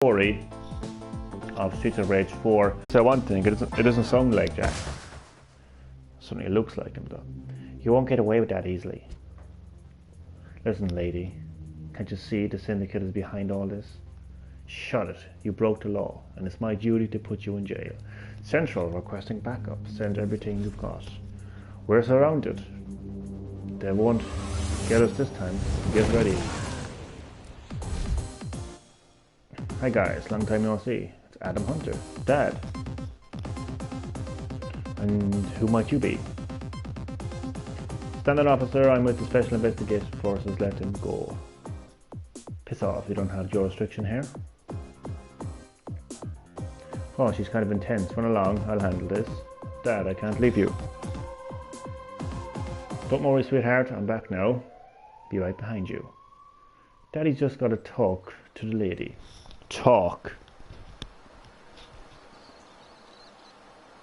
story of Streets of Rage 4. So one thing, it doesn't sound like Jack. Certainly it looks like him though. You won't get away with that easily. Listen, lady, can't you see the syndicate is behind all this? Shut it. You broke the law, and it's my duty to put you in jail. Central requesting backup. Send everything you've got. We're surrounded. They won't get us this time. Get ready. Hi guys, long time no see. It's Adam Hunter. Dad. And who might you be? Standard officer, I'm with the Special Investigation Forces. Let him go. Piss off, you don't have jurisdiction here. Oh, she's kind of intense. Run along, I'll handle this. Dad, I can't leave you. Don't worry, sweetheart, I'm back now. Be right behind you. Daddy's just got to talk to the lady. Talk.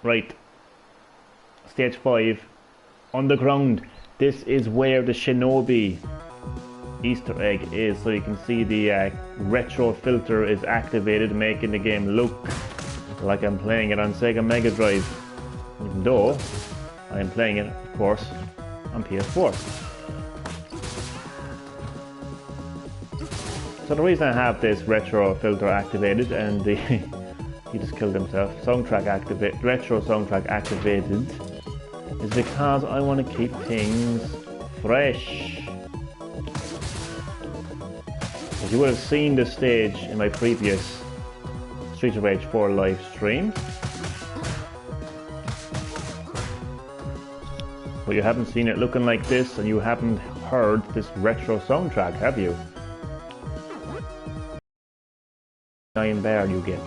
Right. Stage 5. Underground. This is where the Shinobi Easter egg is. So you can see the retro filter is activated, making the game look like I'm playing it on Sega Mega Drive. Even though I am playing it, of course, on PS4. So the reason I have this retro filter activated and the he just killed himself. Retro soundtrack activated is because I want to keep things fresh. As you would have seen this stage in my previous Streets of Rage 4 live stream. But you haven't seen it looking like this, and you haven't heard this retro soundtrack, have you? Giant bear you get.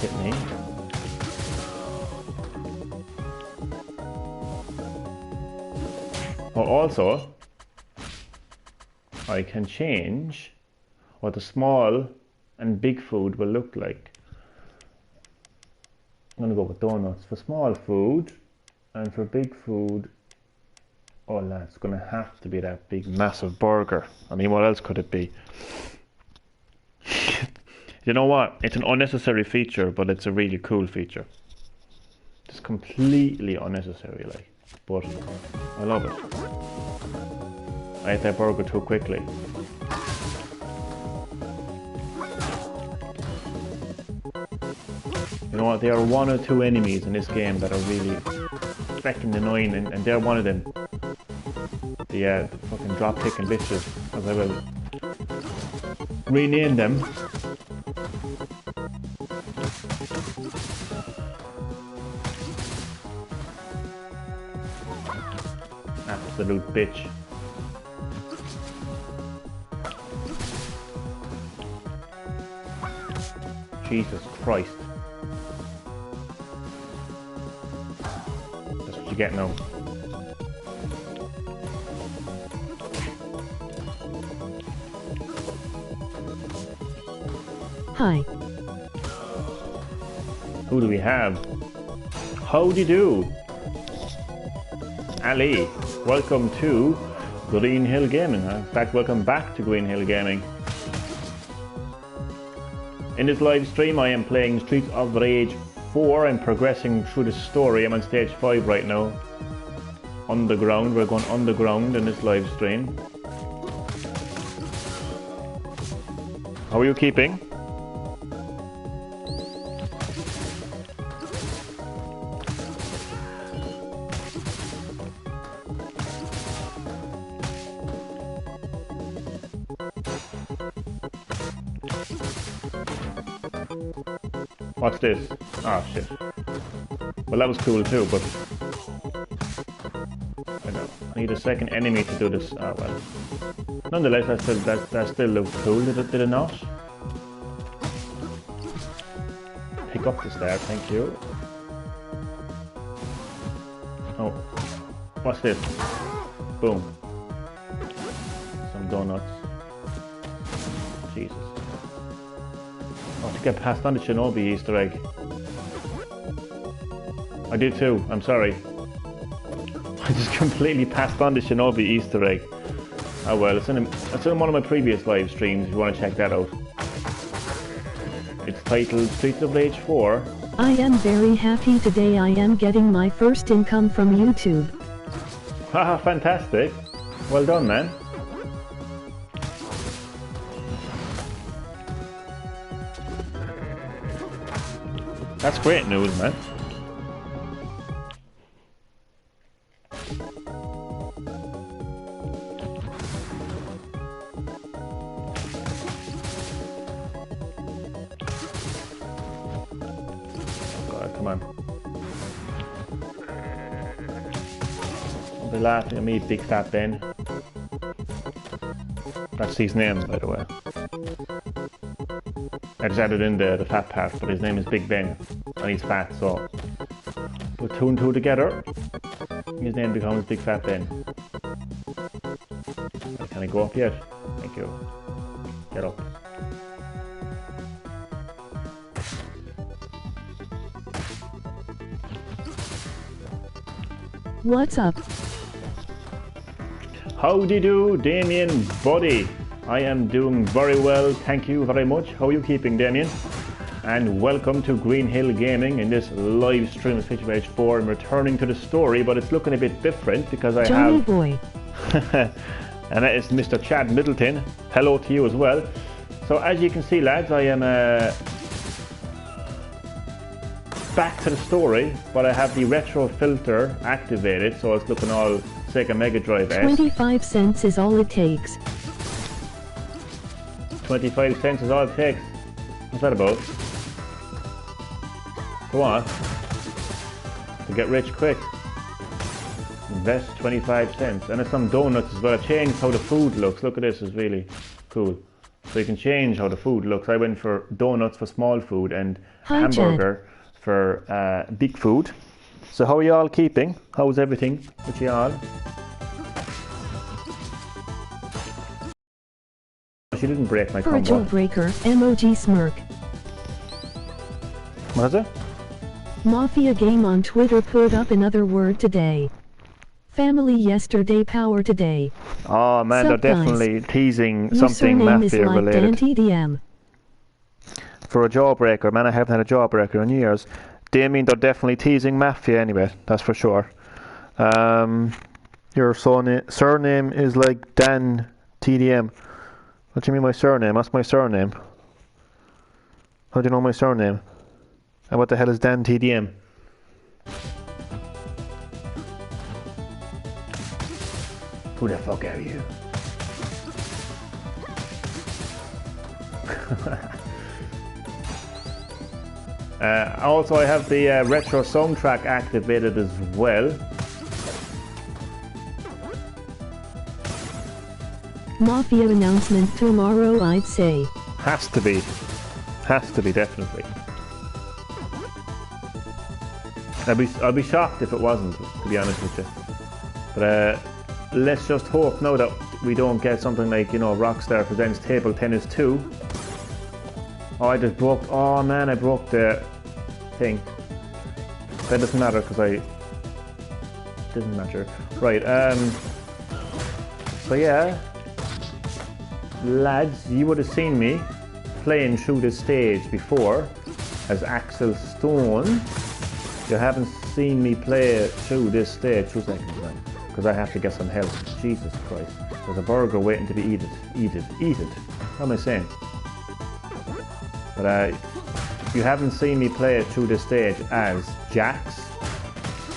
Hit me. Oh, also, I can change what the small and big food will look like. I'm gonna go with donuts for small food, and for big food, oh lads, it's gonna have to be that big massive burger. I mean, what else could it be? You know what? It's an unnecessary feature, but it's a really cool feature. It's completely unnecessary, like, but I love it. I ate that burger too quickly. You know what? There are one or two enemies in this game that are really fucking annoying, and they're one of them. The fucking drop kicking bitches, as I will rename them. Absolute bitch. Jesus Christ. That's what you get now. Hi. Who do we have? Howdy do. Ali, welcome to Green-HillGaming. In fact, welcome back to Green-HillGaming. In this live stream, I am playing Streets of Rage 4. I'm progressing through the story. I'm on stage 5 right now. Underground. We're going underground in this live stream. How are you keeping? What's this? Ah, shit. Well, that was cool too, but I know. I need a second enemy to do this. Ah, well. Nonetheless, that still looks cool. Did it not? Pick up the star, thank you. Oh, what's this? Boom. Some donuts. Jesus. To get passed on the Shinobi Easter egg. I did too, I'm sorry. I just completely passed on the Shinobi Easter egg. Oh well, it's in one of my previous live streams if you want to check that out. It's titled Streets of Rage 4. I am very happy today. I am getting my first income from YouTube. Haha, fantastic. Well done, man. That's great news, man. Come on. Don't be laughing at me, Big Fat Ben. That's his name, by the way. I just added in the fat part, but his name is Big Ben, and he's fat, so put 2 and 2 together, his name becomes Big Fat Ben. Can I go up yet? Thank you. Get up. What's up? Howdy do, Damien buddy. I am doing very well, thank you very much. How are you keeping, Damien? And welcome to Green-HillGaming in this live stream of Streets of Rage 4. I'm returning to the story, but it's looking a bit different because I Johnny have... boy. And that is Mr. Chad Middleton. Hello to you as well. So as you can see, lads, I am back to the story, but I have the retro filter activated, so it's looking all Sega Mega Drive-esque. 25 cents is all it takes. 25 cents is all it takes. What's that about? Go on. To get rich quick. Invest 25 cents. And there's some donuts as well. I changed how the food looks. Look at this, it's really cool. So you can change how the food looks. I went for donuts for small food and hamburger for big food. So how are you all keeping? How's everything with you all? She didn't break my combo. For a jailbreaker, emoji smirk. What is it? Mafia Game on Twitter put up another word today. Family yesterday, power today. Oh man, Sup, they're definitely guys? teasing Your something surname mafia is like related. TDM. For a jawbreaker, man, I haven't had a jawbreaker in years. They mean they're definitely teasing mafia anyway, that's for sure. Your surname is like Dan TDM. What do you mean my surname? That's my surname. How do you know my surname? And what the hell is Dan TDM? Who the fuck are you? Also, I have the retro soundtrack activated as well. Mafia announcement tomorrow, I'd say. Has to be. Has to be, definitely. I'd be shocked if it wasn't, to be honest with you. But let's just hope now that we don't get something like, you know, Rockstar presents Table Tennis 2. Oh, I just broke... Oh man, I broke the thing. That doesn't matter because I... Doesn't matter. Right, so yeah. Lads, you would have seen me playing through this stage before as Axel Stone. You haven't seen me play through this stage. 2 seconds, man, because I have to get some help. Jesus Christ. There's a burger waiting to be eaten. Eat it. What am I saying? But you haven't seen me play it through this stage as Jax.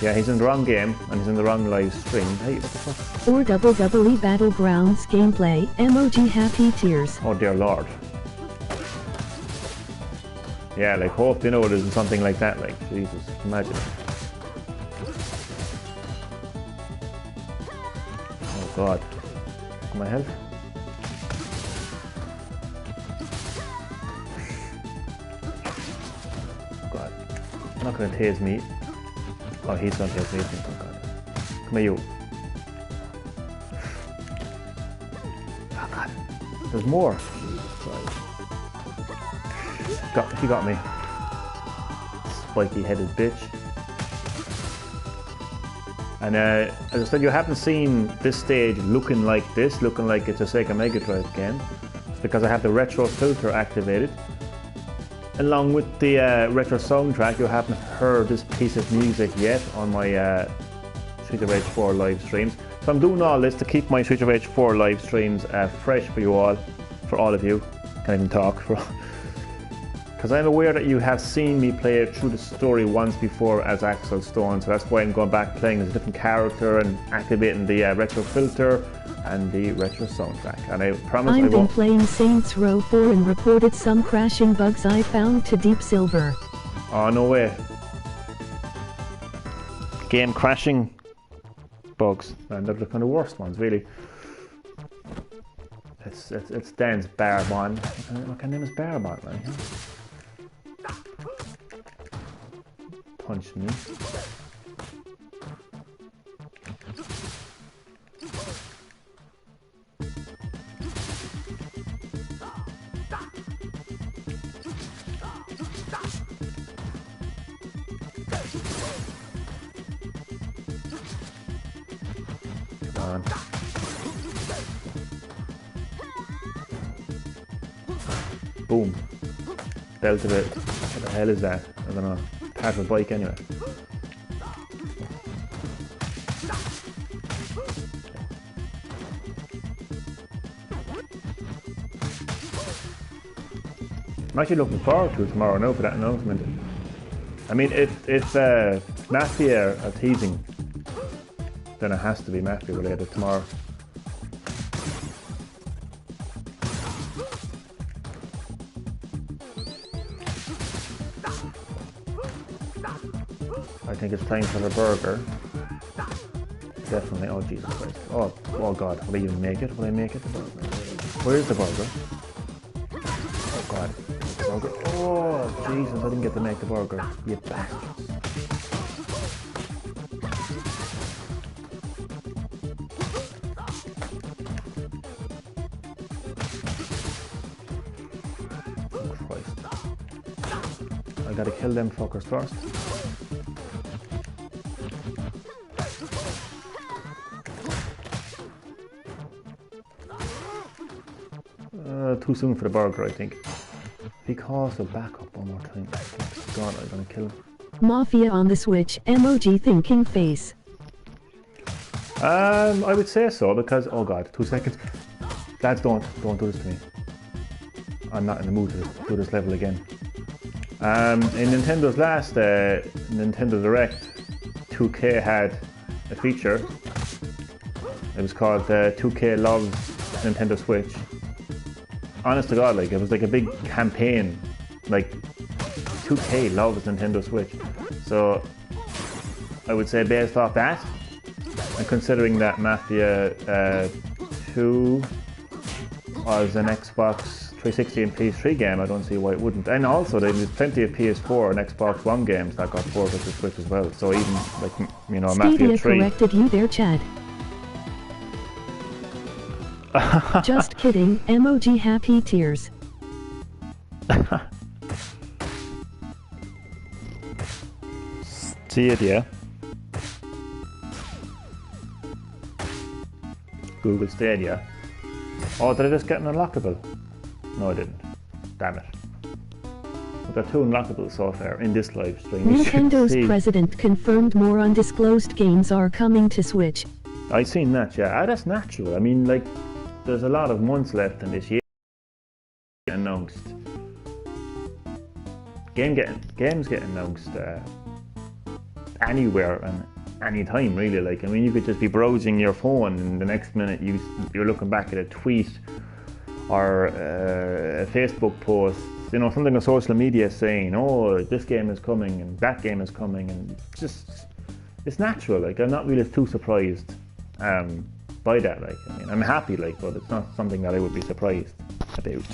Yeah, he's in the wrong game and he's in the wrong live stream. Hey, what the fuck? Or WWE Battlegrounds gameplay, emoji happy tears. Oh dear lord. Yeah, like hope you know it isn't something like that, like Jesus, imagine it. Oh god. My health? God. I'm not gonna tase me. Oh, he's gonna tase me, oh god. Come here, you. Oh god. There's more. He got me. Spiky headed bitch. And as I said, you haven't seen this stage looking like this, looking like it's a Sega Mega Drive game. It's because I have the retro filter activated. along with the retro soundtrack, you haven't heard this piece of music yet on my Street of Rage 4 live streams. So I'm doing all this to keep my Street of Rage 4 live streams fresh for you all, for all of you. Can't even talk. Because I'm aware that you have seen me play it through the story once before as Axel Stone, so that's why I'm going back playing as a different character and activating the retro filter and the retro soundtrack. And I promise I've been playing Saints Row 4 and reported some crashing bugs I found to Deep Silver. Oh, no way. Game crashing bugs. And they're the kind of worst ones, really. It's Dan's Barbon. What kind of name is Barbon, right? Punch me. Come on. Boom. Belt of it. What the hell is that? I don't know. Part of a bike anyway. I'm actually looking forward to it tomorrow now for that announcement. I mean, if Mafia are teasing, then it has to be Mafia related tomorrow. I think it's time for the burger. Definitely. Oh Jesus Christ. Oh God. Will I even make it? Will I make it? Where's the burger? Oh God. Burger. Oh Jesus! I didn't get to make the burger. You bastards. Oh Christ. I gotta kill them fuckers first. Too soon for the burger, I think. If he calls a backup one more time, God, I'm gonna kill him. Mafia on the Switch, emoji thinking face. I would say so because, oh God, 2 seconds. Lads, don't do this to me. I'm not in the mood to do this level again. In Nintendo's last Nintendo Direct, 2K had a feature. It was called 2K Loves Nintendo Switch. Honest to God, like, it was like a big campaign, like 2K loves Nintendo Switch. So I would say based off that, and considering that Mafia 2 was an Xbox 360 and PS3 game, I don't see why it wouldn't. And also there's plenty of PS4 and Xbox One games that got ported to Switch as well. So even, like, you know, Mafia 3. Corrected you there, Chad. Just kidding, emoji happy tears. Stadia. Google Stadia. Oh, did I just get an unlockable? No, I didn't. Damn it. I've got 2 unlockables so far in this live stream. Nintendo's president confirmed more undisclosed games are coming to Switch. I've seen that, yeah. That's natural. I mean, like, there's a lot of months left in this year. Announced. Games get announced anywhere and anytime, really. Like, I mean, you could just be browsing your phone and the next minute you're looking back at a tweet or a Facebook post, you know, something on social media saying, oh, this game is coming and that game is coming, and it's natural. Like, I'm not really too surprised by that. Like, I mean, I'm happy, like, but it's not something that I would be surprised about.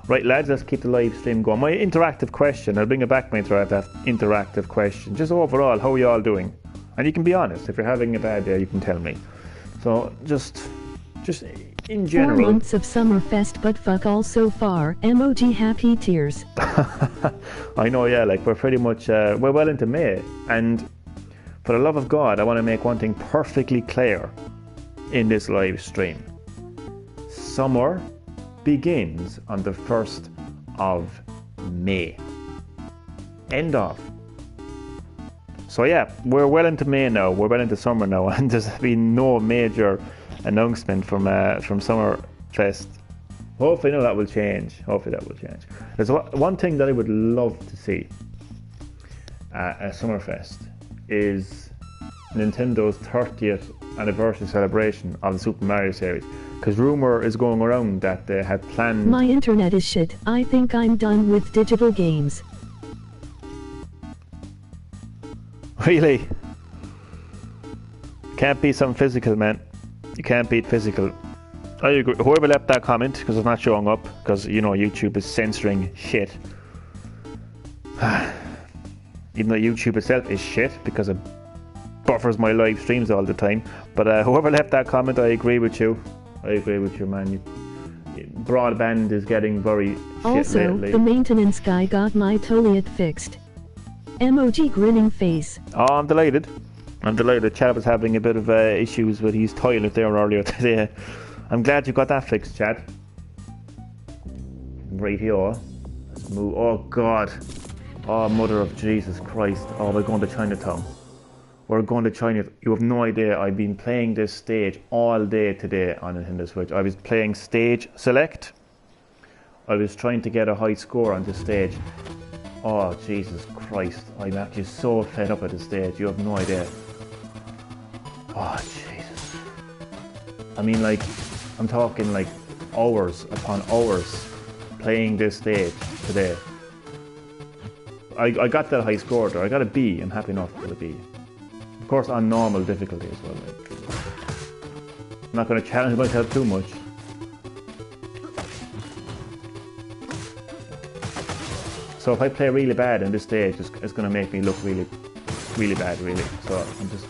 Right, lads, let's keep the live stream going. My interactive question, I'll bring it back, my interactive question. Just overall, how are you all doing? And you can be honest. If you're having a bad day, you can tell me. So, just in general. 4 months of Summerfest, but fuck all so far. Emoji happy tears. I know, yeah, like, we're pretty much, we're well into May. And for the love of God, I want to make one thing perfectly clear in this live stream. Summer begins on the 1st of May. End of. So yeah, we're well into May now. We're well into summer now, and there's been no major announcement from Summerfest. Hopefully, that will change. Hopefully, that will change. There's one thing that I would love to see at Summerfest is Nintendo's 30th anniversary celebration of the Super Mario series. Because rumor is going around that they had planned. My internet is shit. I think I'm done with digital games. Really? Can't beat something physical, man. You can't beat physical. I agree. Whoever left that comment, because it's not showing up, because YouTube is censoring shit. Even though YouTube itself is shit because it buffers my live streams all the time. But whoever left that comment, I agree with you. I agree with you, man. Broadband is getting very also, shit lately. The maintenance guy got my toilet fixed. Emoji grinning face. Oh, I'm delighted. I'm delighted. Chad was having a bit of issues with his toilet there earlier today. I'm glad you got that fixed, Chad. Right here. Let's move. Oh, God. Oh, Mother of Jesus Christ. Oh, we're going to Chinatown. We're going to China. You have no idea. I've been playing this stage all day today on Nintendo Switch. I was playing Stage Select. I was trying to get a high score on this stage. Oh, Jesus Christ. I'm actually so fed up at this stage. You have no idea. Oh, Jesus. I mean, like, I'm talking like hours upon hours playing this stage today. I got that high score there. I got a B. I'm happy enough with a B. Of course, on normal difficulty as well. Like, I'm not going to challenge myself too much. So if I play really bad in this stage, it's going to make me look really, really bad, really. So I'm just.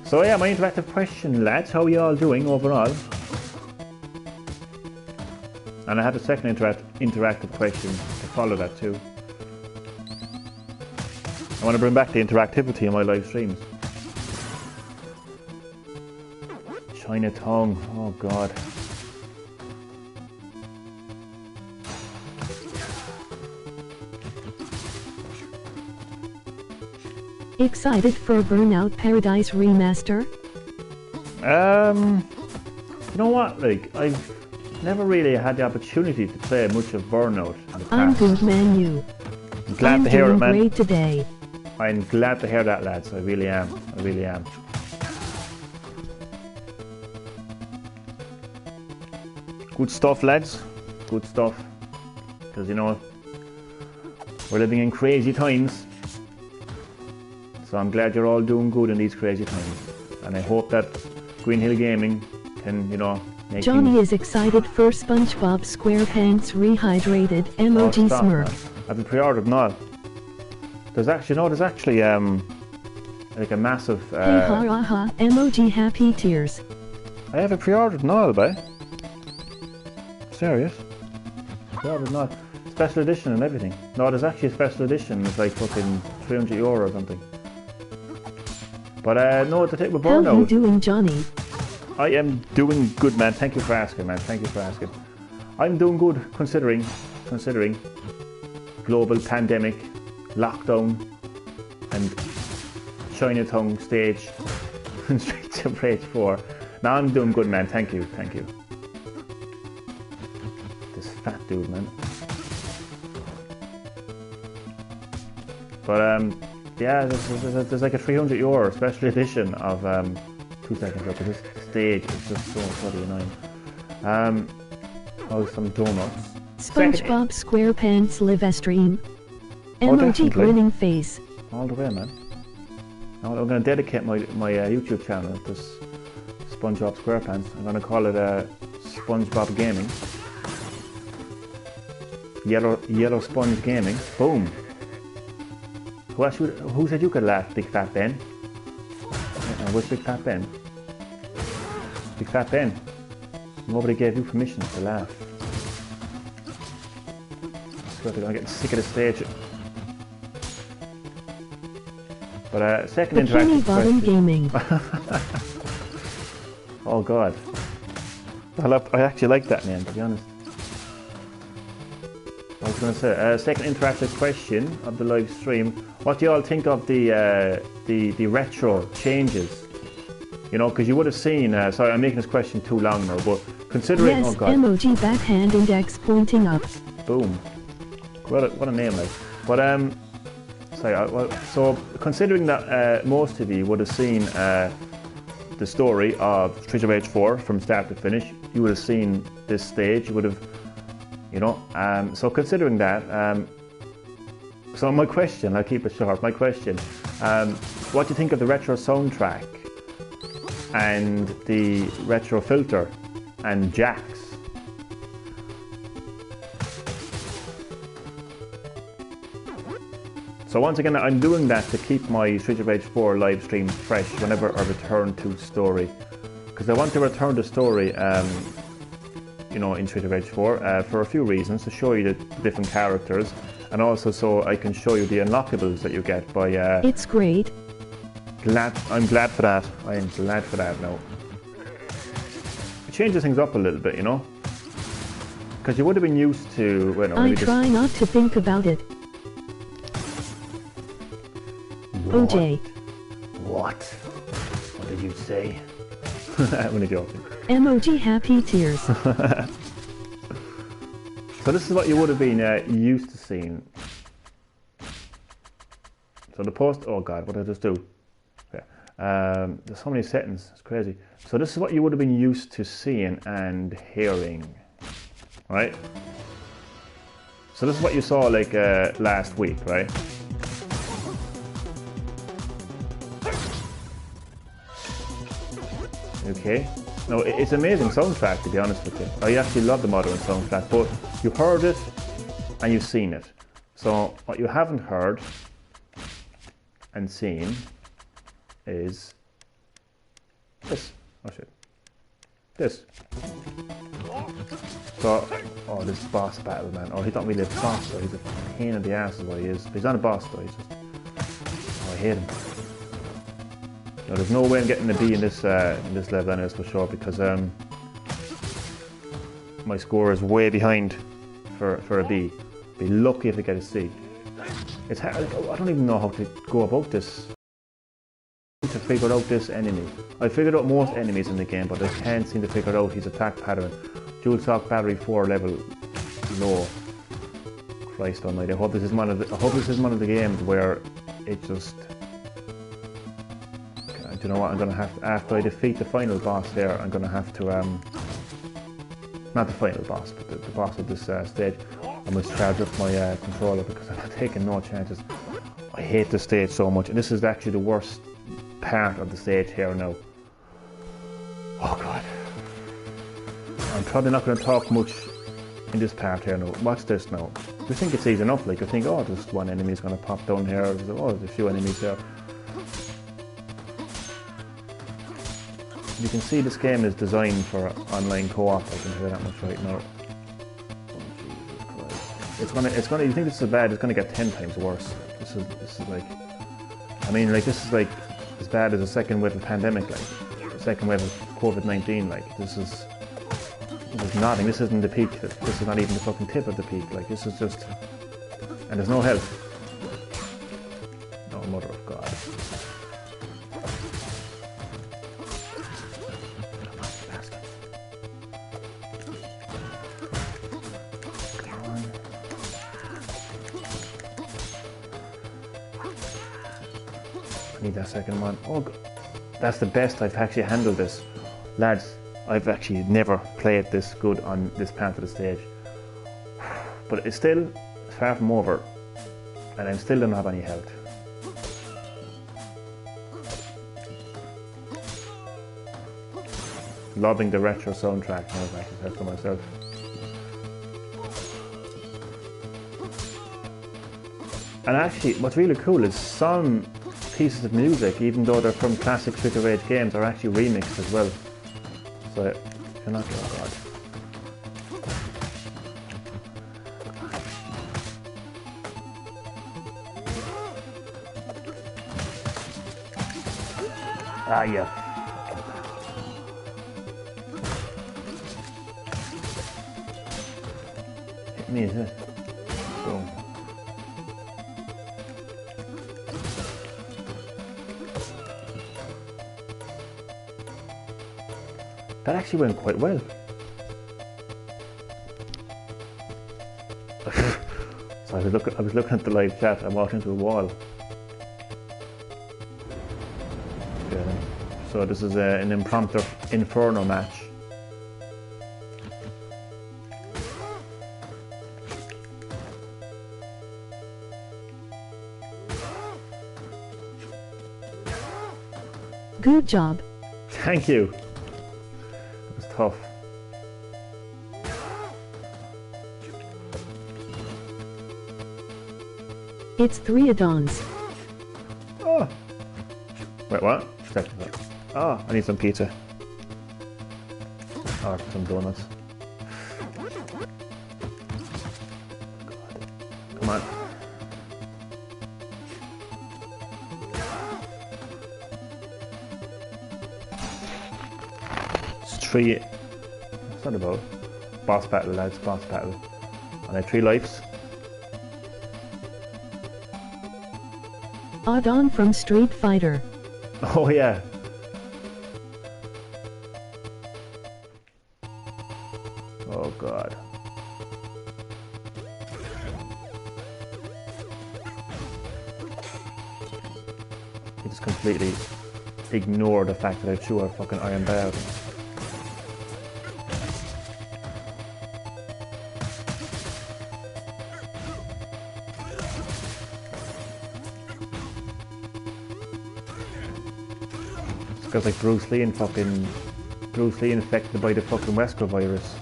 So yeah, my interactive question, lads. How are you all doing overall? And I have a second interactive question to follow that too. I want to bring back the interactivity in my live streams. Chinatown. Oh God. Excited for Burnout Paradise Remaster? You know what? Like, I've never really had the opportunity to play much of Burnout in the past. I'm good, man. I'm glad to hear it, man. Great today. I'm glad to hear that, lads. I really am. I really am. Good stuff, lads. Good stuff. Because, we're living in crazy times. So I'm glad you're all doing good in these crazy times. And I hope that Green-HillGaming can, make Johnny is excited for SpongeBob SquarePants Rehydrated emoji Smurf. I've pre-ordered now. There's actually like a massive hey ha ha ha emoji happy tears. I have a pre-ordered now, babe. Serious? Pre-ordered now. Special edition and everything. No, there's actually a special edition. It's like fucking €300 or something. But no, to take with Burnout. How are you doing, Johnny? I am doing good, man. Thank you for asking, man. Thank you for asking. I'm doing good considering global pandemic, lockdown, and Chinatown stage, and Streets of Rage 4. Now I'm doing good, man. Thank you, thank you. This fat dude, man. But yeah, there's like a €300 special edition of 2 seconds up. This stage is just so bloody annoying. Oh, some donuts. SpongeBob SquarePants live stream. Emoji grinning face. All the way, man. Now I'm going to dedicate my YouTube channel to SpongeBob SquarePants. I'm going to call it SpongeBob Gaming. Yellow Sponge Gaming. Boom. Who said you could laugh, Big Fat Ben? Where's Big Fat Ben? Big Fat Ben. Nobody gave you permission to laugh. I'm getting sick of the stage. But second interactive question. Gaming. Oh God. I actually like that name, to be honest. I was going to say, second interactive question of the live stream. What do you all think of the retro changes? You know, because you would have seen, sorry, I'm making this question too long now, but considering, Yes, oh god. emoji backhand index pointing up. Boom. What a name, like. But, sorry, so considering that most of you would have seen the story of Streets of Rage 4 from start to finish, you would have seen this stage, you would have, you know, so considering that, so my question, I'll keep it short, my question, what do you think of the retro soundtrack and the retro filter and jacks? So once again, I'm doing that to keep my Streets of Rage 4 live stream fresh whenever I return to story, because I want to return to story, you know, in Streets of Rage 4 for a few reasons: to show you the different characters, and also so I can show you the unlockables that you get by. It's great. I'm glad for that. I am glad for that now. It changes things up a little bit, you know, because you would have been used to. Well, no, I try not to think about it. What? OJ. What? What did you say? I'm only joking. Emoji happy tears. So this is what you would have been used to seeing. So the post. Oh god, what did I just do? Okay. There's so many settings. It's crazy. So this is what you would have been used to seeing and hearing, right? So this is what you saw like last week, right? Okay. No, it's amazing soundtrack, to be honest with you. I actually love the modern soundtrack, but you heard it and you've seen it. So what you haven't heard and seen is this. Oh shit. This. So, oh, this boss battle, man. Oh, he's not really a boss though. He's a pain in the ass is what he is. But he's not a boss though. He's just, oh, I hate him. No, there's no way I'm getting a B in this level anyways for sure, because my score is way behind for a B. Be lucky if I get a C. It's hard, I don't even know how to go about this. To figure out this enemy. I figured out most enemies in the game, but I can't seem to figure out his attack pattern. Dual shock battery 4 level low. Christ almighty! I hope this is one of the games where it just. Do you know what? I'm gonna have to, after I defeat the final boss here, I'm gonna have to not the final boss, but the boss of this stage. I must charge up my controller because I'm taking no chances. I hate this stage so much, and this is actually the worst part of the stage here now. Oh god. I'm probably not going to talk much in this part here now. Watch this now. You think it's easy enough, like you think, oh, just one enemy is going to pop down here, oh, there's a few enemies there. You can see this game is designed for online co-op, I can tell you that much right now. Oh, Jesus Christ. It's gonna, you think this is bad, it's gonna get 10 times worse. This is like, I mean, like, this is like as bad as the second wave of pandemic, like, the second wave of COVID-19, like, this is nothing, this isn't the peak, this is not even the fucking tip of the peak, like, this is just, and there's no help. Oh, mother of God. Need that second one. Oh, that's the best I've actually handled this. Lads, I've actually never played this good on this part of the stage. But it's still far from over, and I still don't have any health. Loving the retro soundtrack now, I can tell for myself. And actually, what's really cool is some pieces of music, even though they're from classic Streets of Rage games, are actually remixed as well. So you're not, oh god. Ah, yeah. Hit me, is it? Boom. That actually went quite well. So I was looking at the live chat. I walked into a wall. Yeah. So this is an impromptu Inferno match. Good job. Thank you. It was tough. It's 3 add-ons. Oh. Wait, what? Oh, I need some pizza. Or some donuts. Come on. It's 3. It's not about boss battle, lads. Boss battle. And I have 3 lives. Add-on from Street Fighter. Oh yeah. Oh god. He just completely ignored the fact that I threw a fucking iron bar at him. It's got like Bruce Lee infected by the fucking Wesker virus.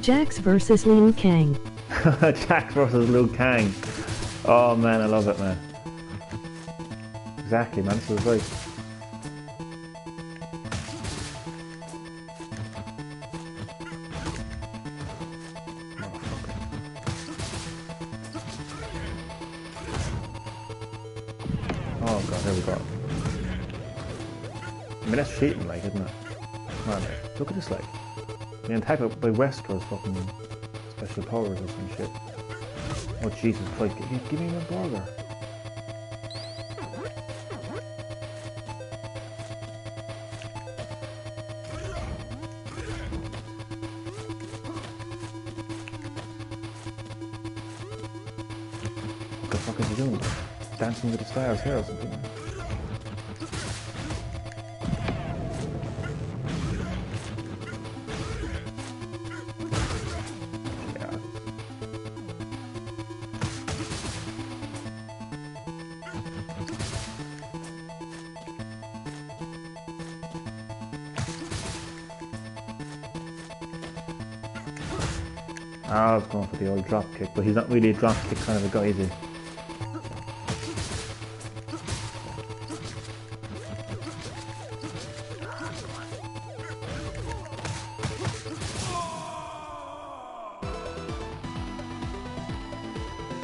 Jax versus Liu Kang. Jax versus Liu Kang. Oh man, I love it, man. Exactly, man. This was right. Oh god, there we go. I mean, that's cheating, like, isn't it? Come on, like, look at this, like. Being attacked by Wesker's fucking special powers or some shit. Oh Jesus Christ, give me my burger. What the fuck is he doing? Dancing with the stars here or something? I was going for the old drop kick, but he's not really a drop kick kind of a guy, is he?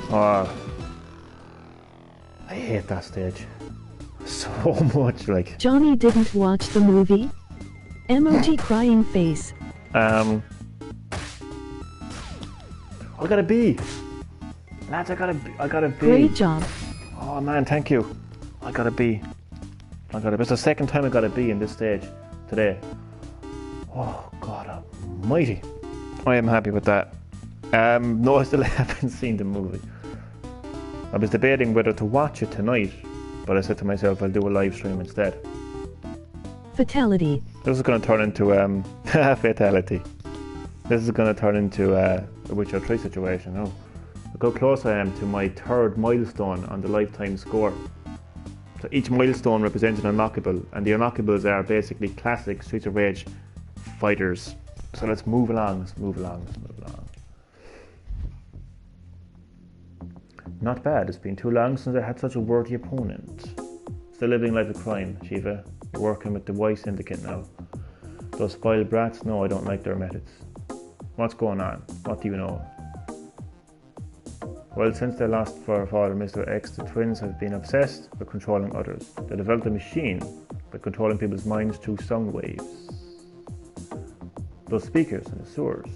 Oh, I hate that stage so much. Like, Johnny didn't watch the movie? Emoji crying face. I got a B. Lads, I got a B. Great job. Oh man, thank you. I got a B. It's the second time I got a B in this stage today. Oh God almighty. I am happy with that. No, I still haven't seen the movie. I was debating whether to watch it tonight, but I said to myself I'll do a live stream instead. Fatality. This is going to turn into fatality. This is going to turn into a Witcher 3 situation. Oh, look how close I am to my 3rd milestone on the lifetime score. So each milestone represents an unlockable, and the unlockables are basically classic Streets of Rage fighters. So let's move along. Not bad. It's been too long since I had such a worthy opponent. Still living life of crime, Shiva. You're working with the Y Syndicate now. Those spoiled brats? No, I don't like their methods. What's going on? What do you know? Well, since they lost for father Mr. X, the twins have been obsessed with controlling others. They developed a machine by controlling people's minds through sound waves. Those speakers in the sewers.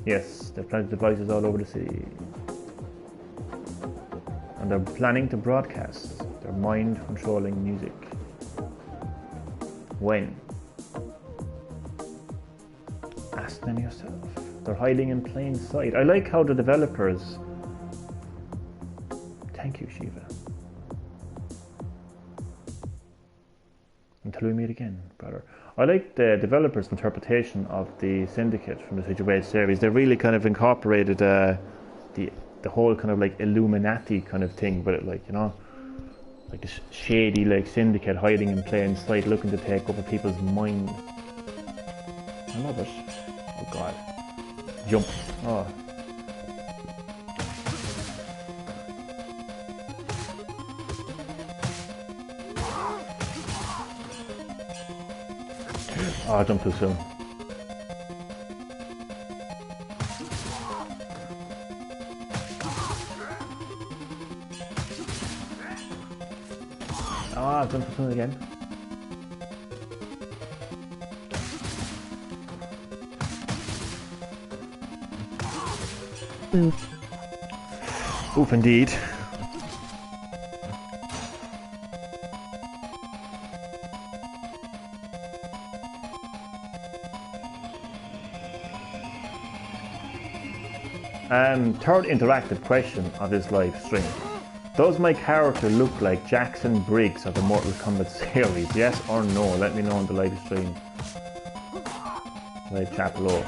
Yes, they've planted devices all over the city. And they're planning to broadcast their mind-controlling music. When? Ask them yourself. They're hiding in plain sight. I like how the developers... Thank you, Shiva. Until we meet again, brother. I like the developers' interpretation of the Syndicate from the Switch series. They really kind of incorporated the whole kind of like Illuminati kind of thing, but it, like, you know, like this shady like Syndicate hiding in plain sight, looking to take over people's mind. I love it. Oh god. Jump. Oh. Oh, I jumped too soon. Ah, I jumped too soon again. Oof. Oof, indeed. Third interactive question of this live stream. Does my character look like Jackson Briggs of the Mortal Kombat series? Yes or no? Let me know in the live stream. Live chat below.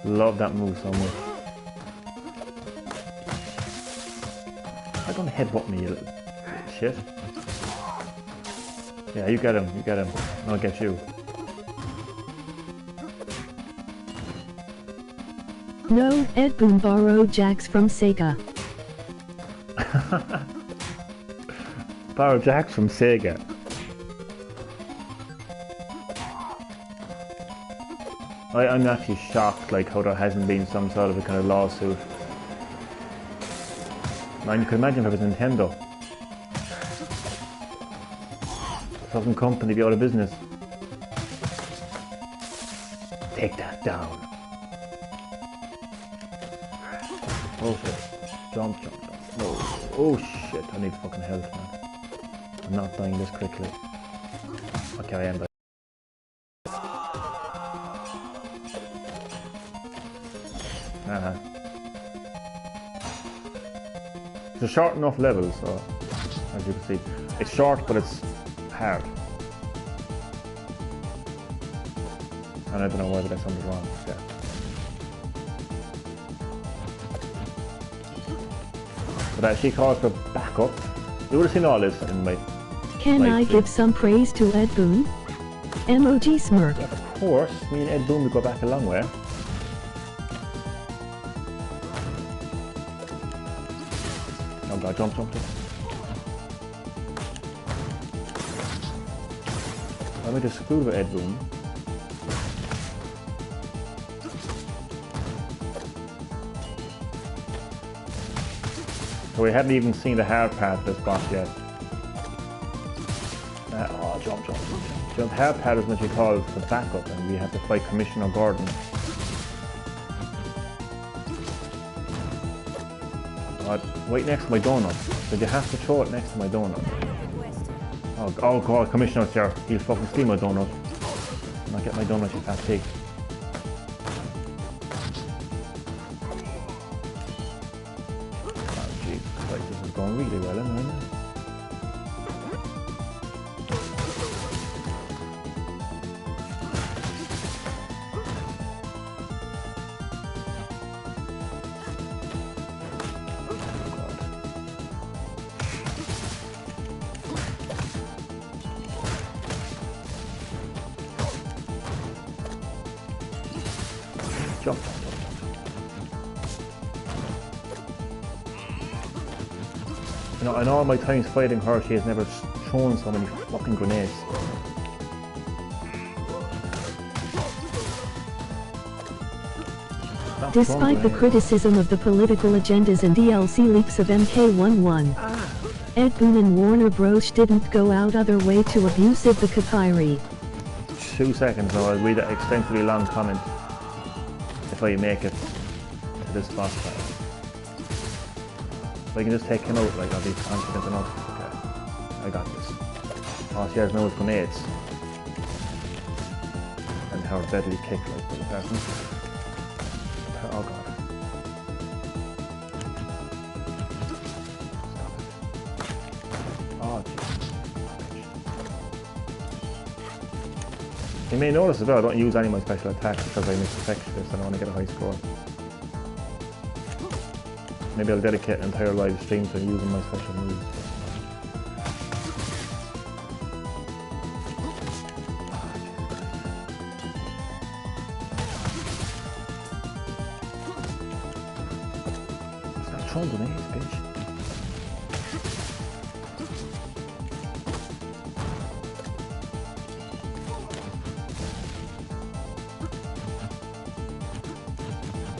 Love that move so much. I don't headbutt me, you little shit. Yeah, you get him, you get him. I'll get you. No, Ed Boon borrowed Jax from Sega. Borrow Jax from Sega. I'm actually shocked like how there hasn't been some sort of a kind of lawsuit. Man, you can imagine if it was Nintendo. Fucking company be out of business. Take that down. Oh shit. Jump, jump, jump. No. Oh shit, I need fucking health, man. I'm not dying this quickly. Okay, I am dying. It's a short enough level, so as you can see, it's short but it's hard. And I don't know why, but I something wrong. Yeah. But actually calls for backup. You would have seen all this in my. Can I give some praise to Ed Boon? Emoji smirk. Yeah, of course, me and Ed Boon would go back a long way. Oh god, jump, jump, jump. Let me just screw with Ed Boon. So we haven't even seen the hard part of this boss yet. Oh, jump, jump, jump, jump. The hard part is what you call the backup, and we have to fight Commissioner Gordon. Right next to my donut. So you have to throw it next to my donut. Oh god, Commissioner's here. He'll fucking steal my donut. And I'll get my donut, you fat pig. Oh Jesus Christ, this is going really well, isn't it? Jump, jump, jump, jump. You know, in all my times fighting her, she has never thrown so many fucking grenades. Despite the criticism of the political agendas and DLC leaks of MK11, Ed Boon and Warner Bros. Didn't go out other way to abusive the Kapiri. 2 seconds now, I'll read that extensively long comment if I make it to this boss fight. If I can just take him out, like, I'll be confident enough. Okay, I got this. All she has now is grenades. And her deadly kick, like, for the person. Oh god. Stop it. Oh Jesus. You may notice as well, I don't use any of my special attacks because I miss perfectionist and I want to get a high score. Maybe I'll dedicate an entire live stream to using my special moves. Stop throwing grenades, bitch.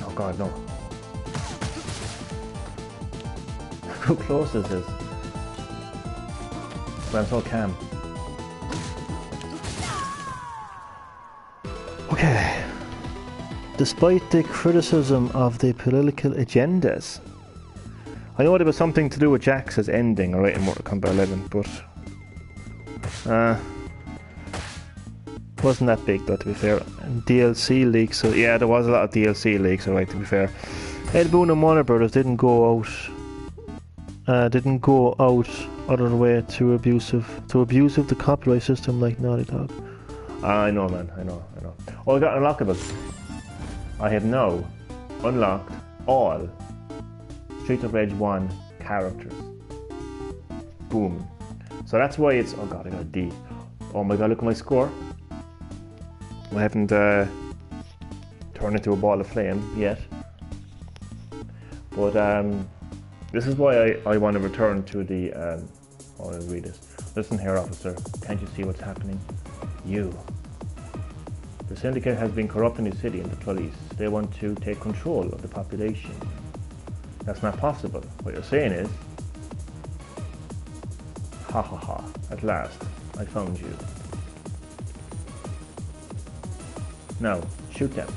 Oh god, no. How close is this? But I'm so calm. Okay. Despite the criticism of the political agendas, I know it was something to do with Jax's ending, alright, in Mortal Kombat 11, but wasn't that big though, to be fair. And DLC leaks, so yeah, there was a lot of DLC leaks, alright, to be fair. Ed Boon and Warner Brothers didn't go out other way to abusive the copyright system like Naughty Dog. I know, man, I know. Oh, I got unlockables. I have now unlocked all Streets of Rage 1 characters. Boom. So that's why it's, oh god, I got a D. Oh my god, look at my score. I haven't turned into a ball of flame yet. But this is why I want to return to the, I'll read this. Listen here, officer, can't you see what's happening? You. The Syndicate has been corrupting the city and the police. They want to take control of the population. That's not possible. What you're saying is, ha ha ha, at last, I found you. Now, shoot them.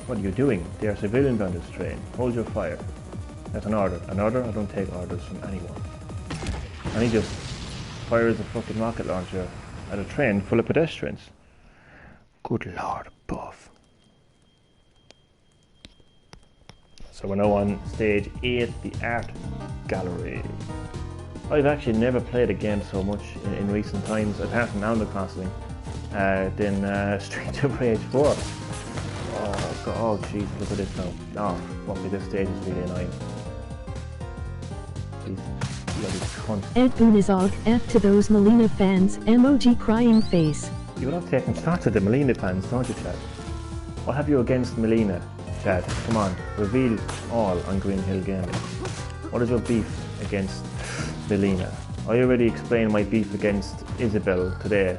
What are you doing? They are civilians on this train. Hold your fire. That's an order. An order? I don't take orders from anyone. And he just fires a fucking rocket launcher at a train full of pedestrians. Good lord above. So we're now on stage 8, the art gallery. I've actually never played a game so much in recent times, apart from Animal Crossing, than Streets of Rage 4. Oh god, oh jeez, look at this now. Oh, fuck me, this stage is really annoying. Jeez, bloody cunt. Ed Boon is og F to those Melina fans, emoji crying face. You love taking shots at the Melina fans, don't you, Chad? What have you against Melina, Chad? Come on, reveal all on Green-HillGaming. What is your beef against Melina? I already explained my beef against Isabel today.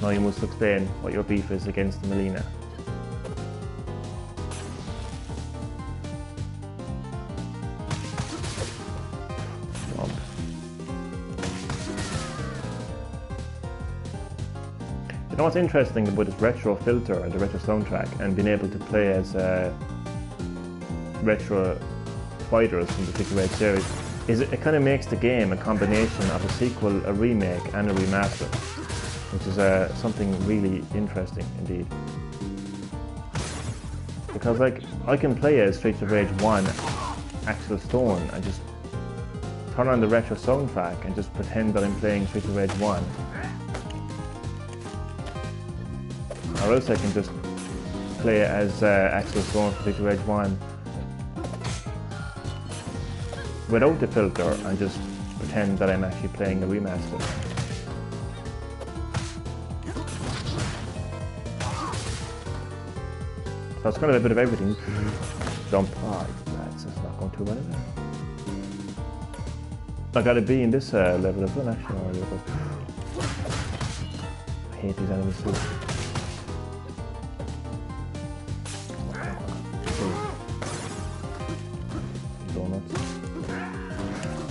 Now you must explain what your beef is against Melina. Jump. You know what's interesting about this retro filter and the retro soundtrack and being able to play as retro fighters from the Streets of Rage series is it kind of makes the game a combination of a sequel, a remake and a remaster, which is something really interesting indeed. Because like I can play as Streets of Rage 1 Axel Stone and just turn on the retro soundtrack and just pretend that I'm playing Streets of Rage 1. Or else I can just play as Axel Stone for Streets of Rage 1 without the filter and just pretend that I'm actually playing the remaster. So it's kind of a bit of everything. Jump. Oh, that's not going too well, is it? I got a B in this level as well, actually. I hate these enemies too. Donuts.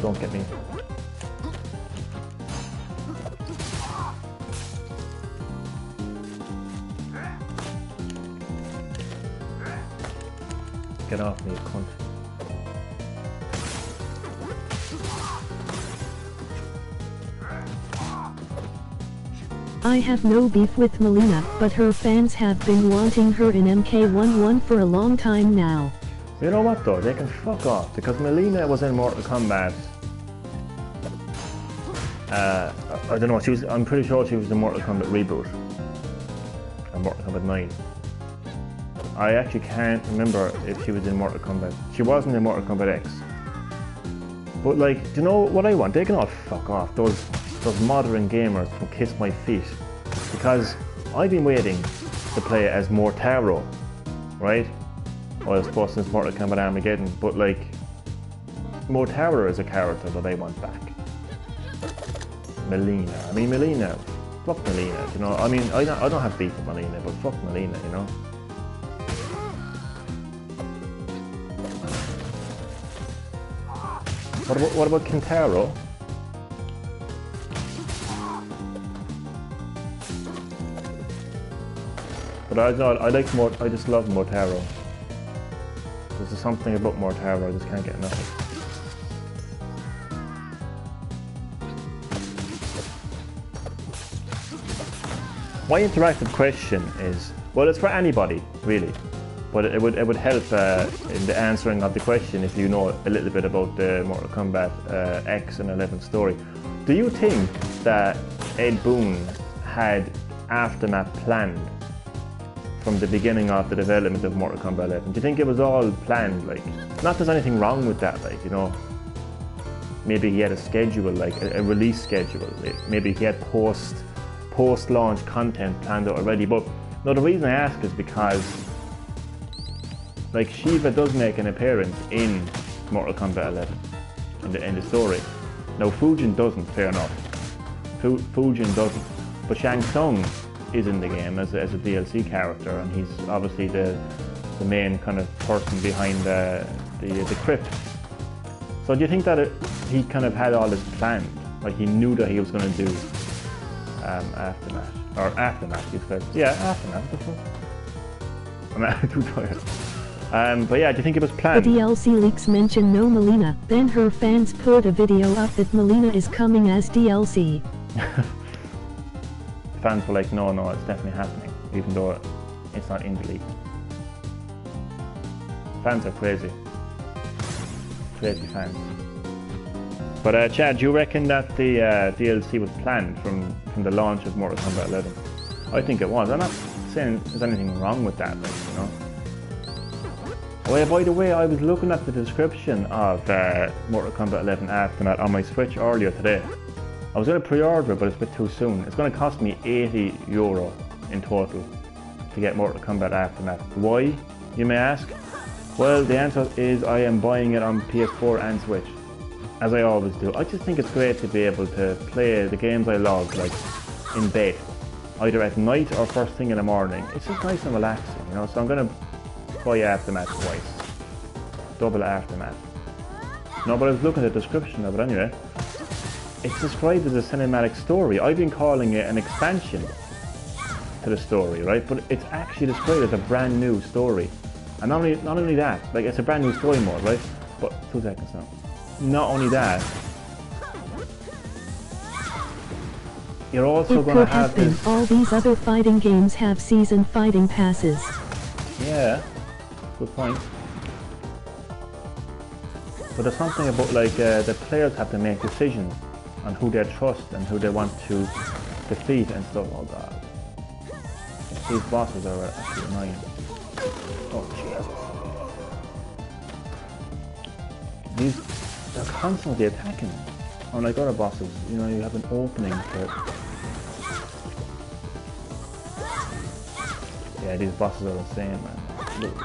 Don't get me. Get off me, cunt. I have no beef with Melina, but her fans have been wanting her in MK11 for a long time now. You know what though, they can fuck off, because Melina was in Mortal Kombat. I don't know, I'm pretty sure she was in Mortal Kombat reboot. Or Mortal Kombat 9. I actually can't remember if she was in Mortal Kombat. She wasn't in Mortal Kombat X. But like, do you know what I want? They can all fuck off. Those modern gamers can kiss my feet. Because I've been waiting to play as Mortaro, right? Well, I suppose since Mortal Kombat Armageddon, but like, Mortaro is a character that I want back. Melina. I mean, Melina. Fuck Melina, you know? I mean, I don't have beef with Melina, but fuck Melina, you know? What about Kintaro? But I just love Mortaro. There's something about Mortaro, I just can't get enough of. My interactive question is, well, it's for anybody, really. But it would help in the answering of the question if you know a little bit about the Mortal Kombat X and 11 story. Do you think that Ed Boon had Aftermath planned from the beginning of the development of Mortal Kombat 11? Do you think it was all planned? Like, not there's anything wrong with that, like, you know. Maybe he had a schedule, like a release schedule. Maybe he had post-launch content planned out already. But no, the reason I ask is because, like, Shiva does make an appearance in Mortal Kombat 11 in the story. Now Fujin doesn't, fair enough. Fujin doesn't, but Shang Tsung is in the game as a DLC character, and he's obviously the main kind of person behind the crypt. So do you think that he kind of had all this planned? Like, he knew that he was going to do Aftermath, or Aftermath, you said? Yeah, Aftermath. I'm too tired. But yeah, do you think it was planned? The DLC leaks mention no Melina, then her fans put a video up that Melina is coming as DLC. Fans were like, no, it's definitely happening, even though it's not in the leak. Fans are crazy. Crazy fans. But Chad, do you reckon that the DLC was planned from the launch of Mortal Kombat 11? I think it was. I'm not saying there's anything wrong with that, like, you know. Oh yeah, by the way, I was looking at the description of Mortal Kombat 11 Aftermath on my Switch earlier today. I was going to pre-order it, but it's a bit too soon. It's going to cost me €80 in total to get Mortal Kombat Aftermath. Why, you may ask? Well, the answer is I am buying it on PS4 and Switch, as I always do. I just think it's great to be able to play the games I love, like, in bed, either at night or first thing in the morning. It's just nice and relaxing, you know, so I'm going to buy Aftermath twice. Double Aftermath. No, but I was looking at the description of it anyway. It's described as a cinematic story. I've been calling it an expansion to the story, right? But it's actually described as a brand new story. And not only that, like, it's a brand new story mode, right? But 2 seconds now. Not only that, you're also going to have this. All these other fighting games have season fighting passes. Yeah, good point. But there's something about, like, the players have to make decisions on who they trust and who they want to defeat and stuff. Oh god. These bosses are actually annoying. Oh Jesus. They're constantly attacking. Unlike other bosses, you know, you have an opening to... Yeah, these bosses are insane, man. Look.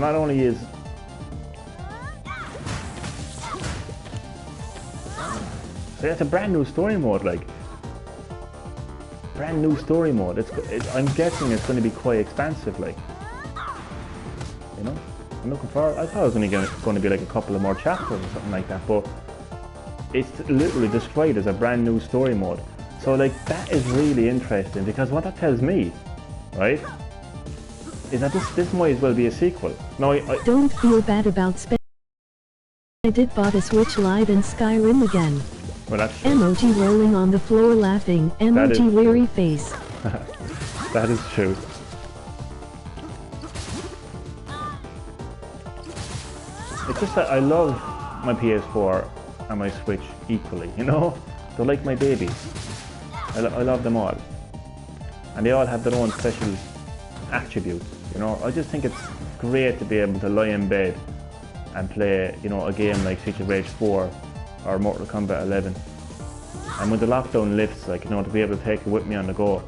not only is... So that's a brand new story mode, like. Brand new story mode. I'm guessing it's going to be quite expansive, like. You know? I'm looking forward. I thought it was only going to be like a couple of more chapters or something like that, but it's literally described as a brand new story mode. So like that is really interesting, because what that tells me, right, is that this might as well be a sequel. No, I don't feel bad about spending. I did bought a Switch Lite in Skyrim again. Well, that's true. Emoji rolling on the floor laughing. Emoji weary face. That is true. It's just that I love my PS4 and my Switch equally, you know? They're like my babies. I love them all. And they all have their own special attributes, you know? I just think it's great to be able to lie in bed and play, you know, a game like Streets of Rage 4 or Mortal Kombat 11. And when the lockdown lifts, like, you know, to be able to take it with me on the go.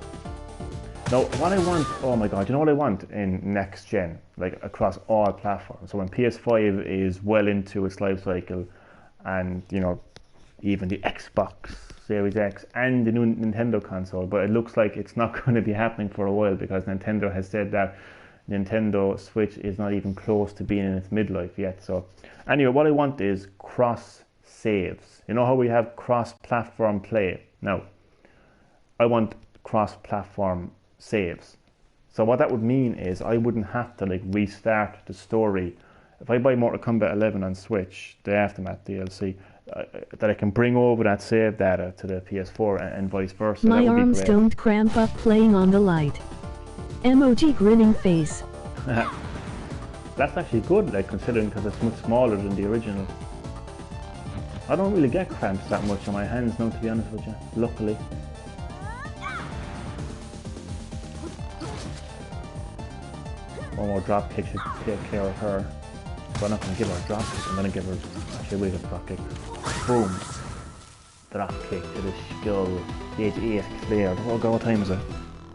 Now, what I want, oh my god, you know what I want in next gen, like across all platforms? So when PS5 is well into its life cycle, and, you know, even the Xbox Series X and the new Nintendo console, but it looks like it's not going to be happening for a while, because Nintendo has said that Nintendo Switch is not even close to being in its midlife yet. So anyway, what I want is cross saves. You know how we have cross-platform play? Now, I want cross-platform saves. So what that would mean is I wouldn't have to like restart the story. If I buy Mortal Kombat 11 on Switch, the Aftermath DLC, that I can bring over that save data to the PS4 and vice versa. My arms don't cramp up playing on the Lite. Emoji grinning face. That's actually good, like, considering, because it's much smaller than the original. I don't really get cramps that much on my hands now, to be honest with you, luckily. One more drop kick should take care of her. But I'm not going to give her a drop kick, I'm going to give her, actually wait, a drop kick. Boom. Drop kick to the skull. Stage 8 cleared. Oh god, what time is it?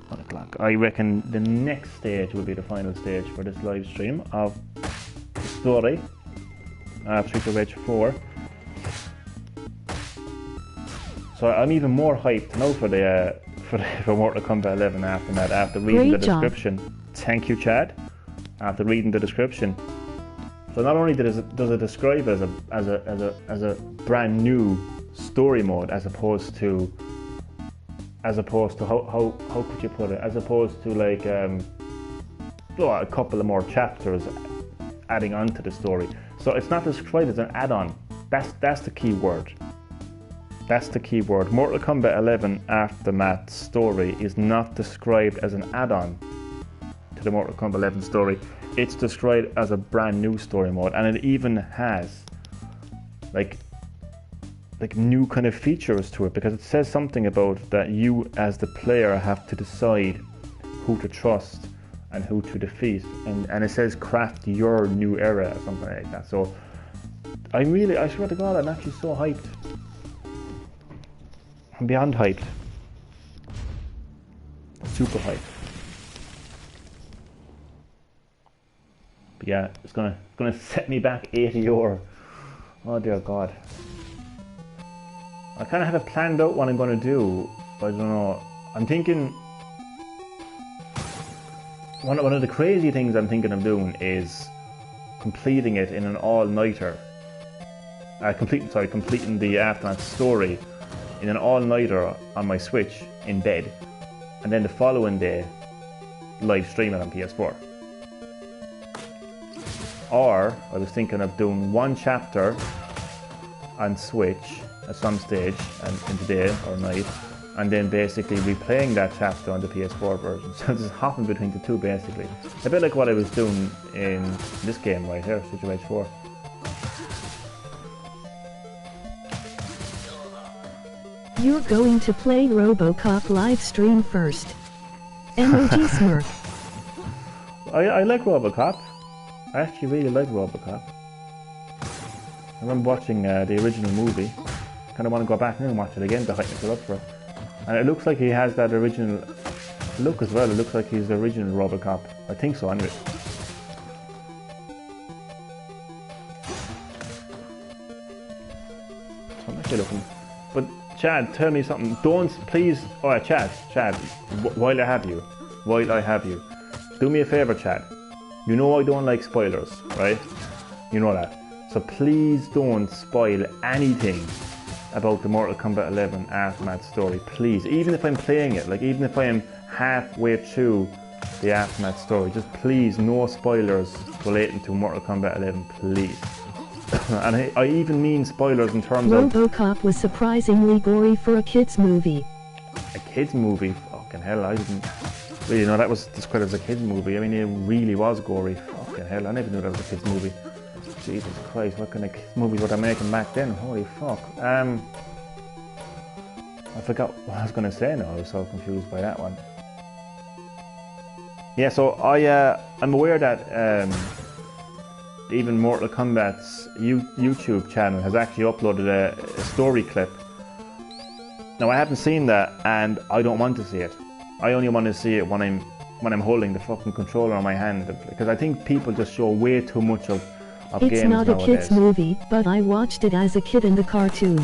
1 o'clock. I reckon the next stage will be the final stage for this live stream of the story of Streets of Rage 4. So I'm even more hyped now for Mortal Kombat 11 after that. After reading the description. Thank you, Chad. After reading the description. So not only does it describe as a brand new story mode, as opposed to how could you put it? As opposed to like a couple of more chapters adding on to the story. So it's not described as an add-on. That's the key word. That's the key word. Mortal Kombat 11 Aftermath story is not described as an add-on to the Mortal Kombat 11 story. It's described as a brand new story mode, and it even has like new kind of features to it, because it says something about that you as the player have to decide who to trust and who to defeat, and it says craft your new era or something like that. So I swear to God, I'm actually so hyped. I'm beyond hyped. Super hyped. But yeah, it's gonna set me back €80. Oh dear God. I kind of have it planned out what I'm gonna do, but I don't know. I'm thinking one of the crazy things I'm thinking of doing is completing it in an all-nighter. Completing the Aftermath story in an all-nighter on my Switch in bed, and then the following day live stream it on PS4. Or I was thinking of doing one chapter on Switch at some stage and in the day or night, and then basically replaying that chapter on the PS4 version. So just hopping between the two basically. A bit like what I was doing in this game right here, Streets of Rage 4. You're going to play RoboCop live stream first. Emoji smirk. I like RoboCop. I actually really like RoboCop. I remember watching the original movie. Kind of want to go back and watch it again to hype myself up for it. And it looks like he has that original look as well. It looks like he's the original RoboCop. I think so anyway. I'm actually looking. But Chad, tell me something. Don't, please. Alright, Chad, while I have you, do me a favour, Chad. You know I don't like spoilers, right? You know that. So please don't spoil anything about the Mortal Kombat 11 Aftermath story, please. Even if I'm playing it, like even if I am halfway through the Aftermath story, just please, no spoilers relating to Mortal Kombat 11, please. And I even mean spoilers in terms of... RoboCop was surprisingly gory for a kids movie. A kids movie? Fucking hell, I didn't really know that was described as a kids movie. I mean, it really was gory. Fucking hell, I never knew that was a kids movie. Jesus Christ, what kind of kids movies were they making back then? Holy fuck. I forgot what I was going to say now. I was so confused by that one. Yeah, so I'm aware that even Mortal Kombat's YouTube channel has actually uploaded a story clip. Now I haven't seen that, and I don't want to see it. I only want to see it when I'm holding the fucking controller in my hand, because I think people just show way too much of it's games not a nowadays. kids movie, but I watched it as a kid in the cartoon.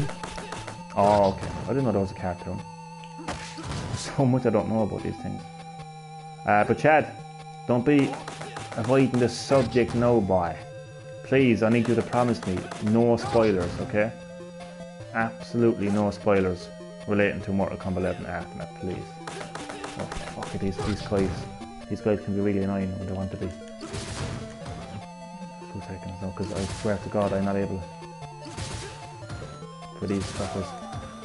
Oh, okay. I didn't know that was a cartoon. So much I don't know about these things. But Chad, don't be avoiding the subject now, boy. Please, I need you to promise me no spoilers, okay? Absolutely no spoilers relating to Mortal Kombat 11 Aftermath, please. Oh, fuck it, these guys. These guys can be really annoying when they want to be. 2 seconds now, because I swear to God I'm not able for these fuckers.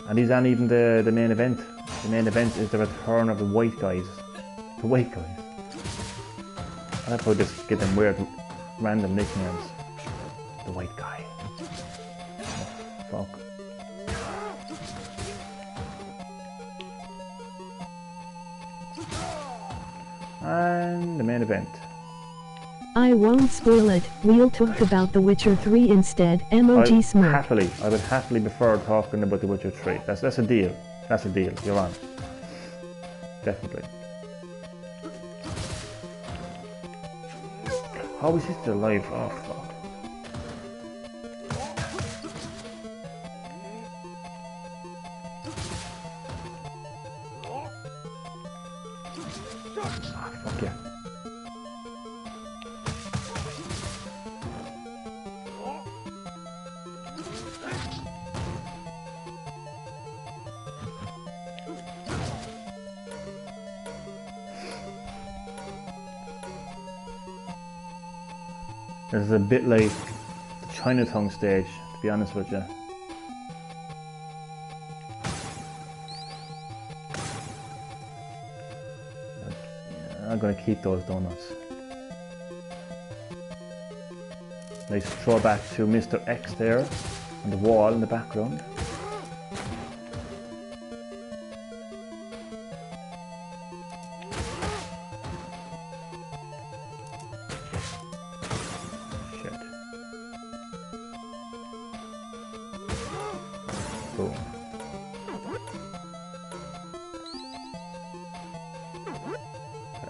And these aren't even the main event. The main event is the return of the white guys. The white guys. I thought just get them weird random nicknames. The white guy. Oh, fuck. And the main event. I won't spoil it, we'll talk about The Witcher 3 instead, emoji smirk. I would happily prefer talking about The Witcher 3. That's a deal. That's a deal, you're on. Definitely. How is he still alive? Oh fuck. Ah, fuck yeah. This is a bit like the Chinatown stage, to be honest with you. I'm going to keep those donuts. Nice throwback to Mr. X there on the wall in the background.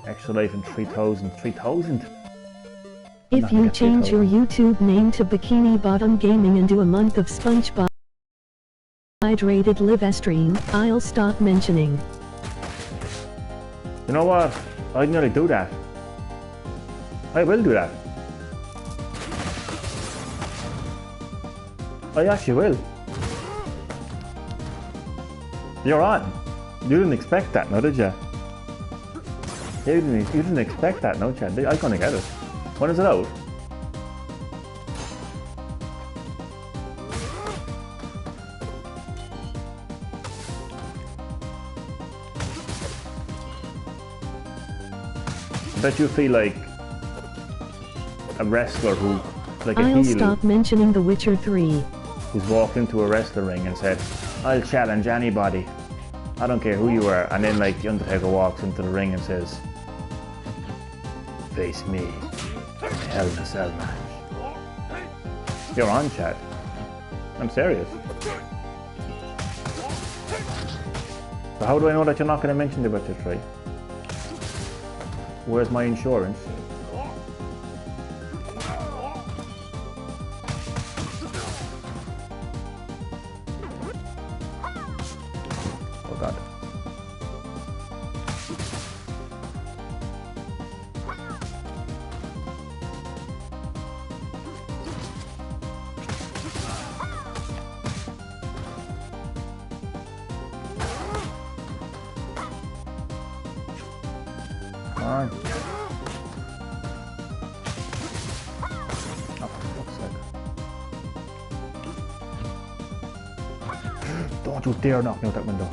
Extra life in 3000. 3000? If you change your YouTube name to Bikini Bottom Gaming and do a month of SpongeBob hydrated live stream, I'll stop mentioning. You know what? I nearly do that. I will do that. I actually will. You're on. You didn't expect that, no, did you? You didn't expect that, no, Chad. I'm gonna get it. When is it out? I bet you feel like a wrestler who, like a heel. I'll stop mentioning The Witcher 3. Who's walked into a wrestling ring and said, I'll challenge anybody. I don't care who you are. And then like the Undertaker walks into the ring and says, face me in a Hell in a Cell match. You're on, Chad. I'm serious. So how do I know that you're not going to mention The Witcher 3? Where's my insurance? god. Come on. Oh, for fuck's sake. Don't you dare knock me out that window.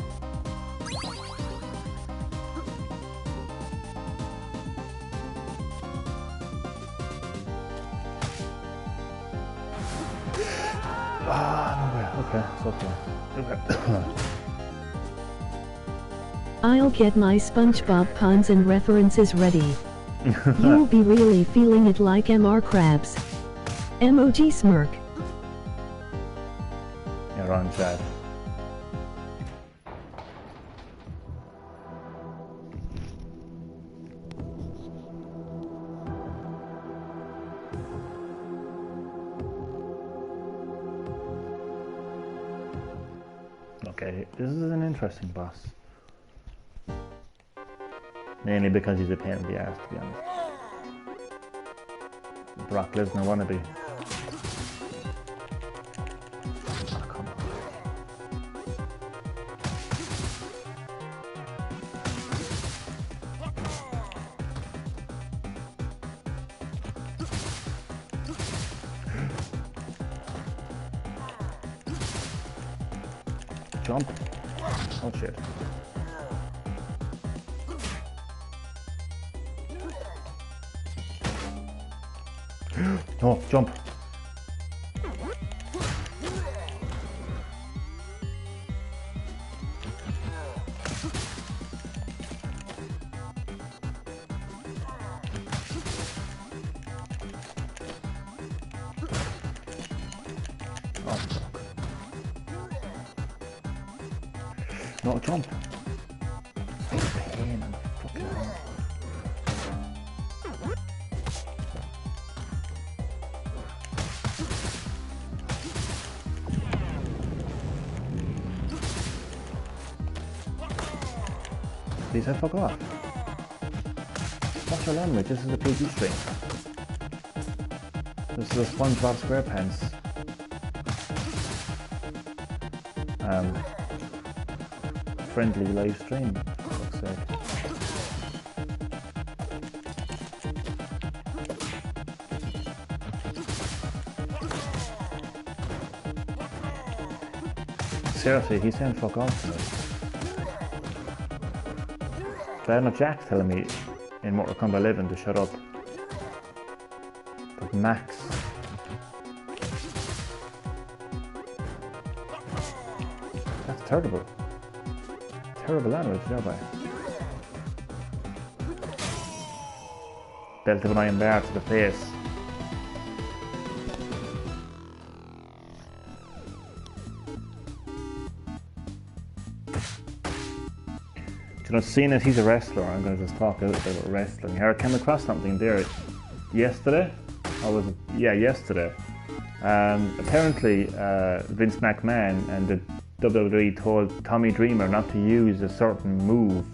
Ah, no way. Okay, it's okay. I'll get my SpongeBob puns and references ready. You'll be really feeling it like MR Crabs. Emoji smirk. You're on, Chad. Okay, this is an interesting boss. Mainly because he's a pain in the ass, to be honest. Brock Lesnar wannabe. Oh, come on. Jump. Oh shit. No, jump. Oh, fuck. No, jump. Pain in the fucking arm. Please, fuck off. What's your language? This is a PG stream. This is a SpongeBob SquarePants. Friendly live stream, for fuck's sake. Seriously, he's saying fuck off to me. I don't know, Jack's telling me in Mortal Kombat 11 to shut up. But Max... That's terrible. Terrible language, thereby. Belt of an iron bar to the face. You know, seeing as he's a wrestler, I'm going to just talk a little bit about wrestling here. I came across something there yesterday. Or was it? Yeah, yesterday. Apparently, Vince McMahon and the WWE told Tommy Dreamer not to use a certain move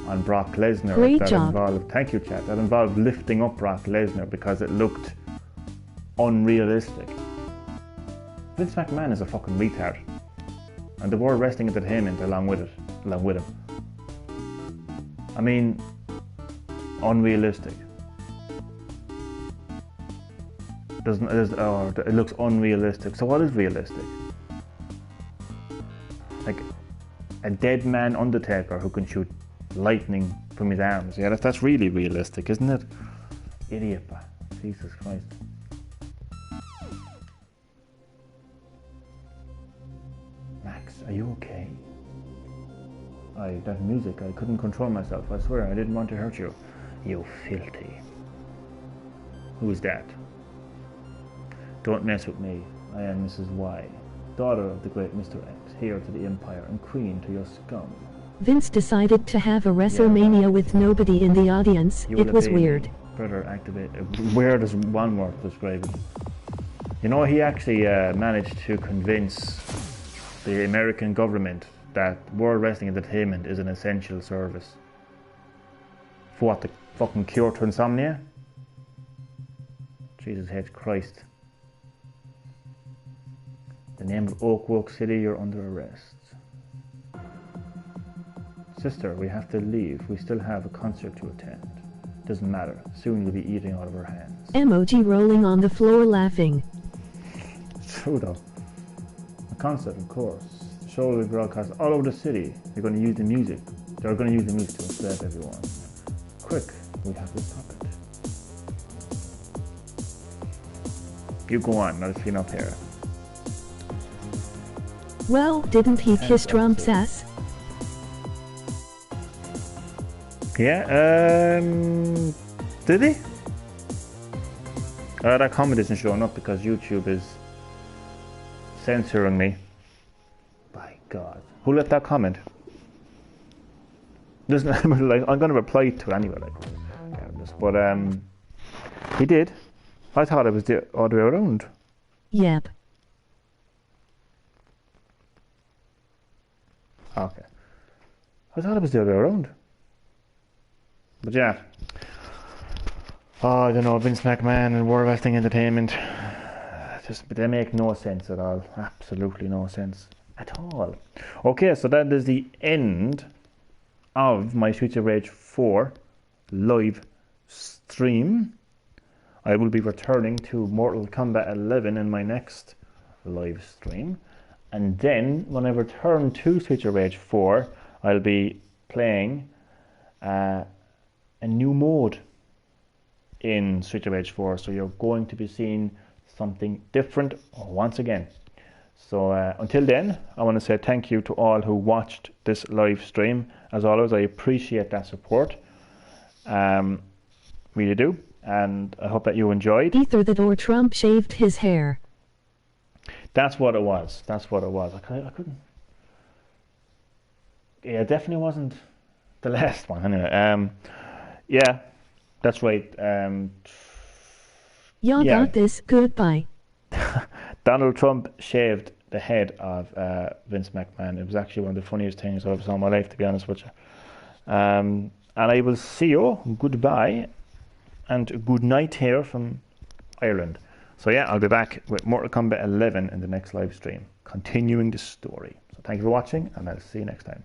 on Brock Lesnar. Great job. Thank you, chat. That involved lifting up Brock Lesnar because it looked unrealistic. Vince McMahon is a fucking retard. And the World Wrestling Entertainment along with him. I mean, unrealistic. It looks unrealistic. So what is realistic? Like a dead man Undertaker who can shoot lightning from his arms. Yeah, that's really realistic, isn't it? Idiot, Jesus Christ. Max, are you okay? That music, I couldn't control myself. I swear, I didn't want to hurt you. You filthy. Who is that? Don't mess with me. I am Mrs. Y, daughter of the great Mr. X, heir to the Empire and queen to your scum. Vince decided to have a WrestleMania with nobody in the audience. It was weird. Brother, activate. Weird is one word to describe it. You know, he actually managed to convince the American government that World Wrestling Entertainment is an essential service. For what, the fucking cure to insomnia? Jesus H. Christ. The name of Oakwood City, you're under arrest. Sister, we have to leave. We still have a concert to attend. Doesn't matter. Soon you'll be eating out of our hands. Emoji rolling on the floor laughing. It's true though. A concert, of course. The show will be broadcast all over the city. They're going to use the music. They're going to use the music to enslave everyone. Quick, we have to stop it. You go on, I'll clean up here. Well, didn't he kiss Trump's ass? Yeah, did he? That comment isn't showing up because YouTube is censoring me. By God. Who left that comment? Doesn't like I'm gonna reply to it anyway, like but he did. I thought it was the other way around. Yep. Okay. I thought it was the other way around. But yeah. Oh, I don't know, Vince McMahon and World Wrestling Entertainment. But they make no sense at all. Absolutely no sense at all. Okay, so that is the end of my Streets of Rage 4 live stream. I will be returning to Mortal Kombat 11 in my next live stream. And then, when I return to Streets of Rage 4, I'll be playing a new mode in Streets of Rage 4. So you're going to be seeing something different once again. So until then, I want to say thank you to all who watched this live stream. As always, I appreciate that support. Really do. And I hope that you enjoyed. Either that or Trump shaved his hair. That's what it was. That's what it was. I couldn't. Yeah, it definitely wasn't the last one. Anyway, yeah, that's right. Y'all Yeah. got this. Goodbye. Donald Trump shaved the head of Vince McMahon. It was actually one of the funniest things I've saw in my life, to be honest with you. And I will see you. Goodbye. And good night here from Ireland. So yeah, I'll be back with Mortal Kombat 11 in the next live stream, continuing the story. So thank you for watching, and I'll see you next time.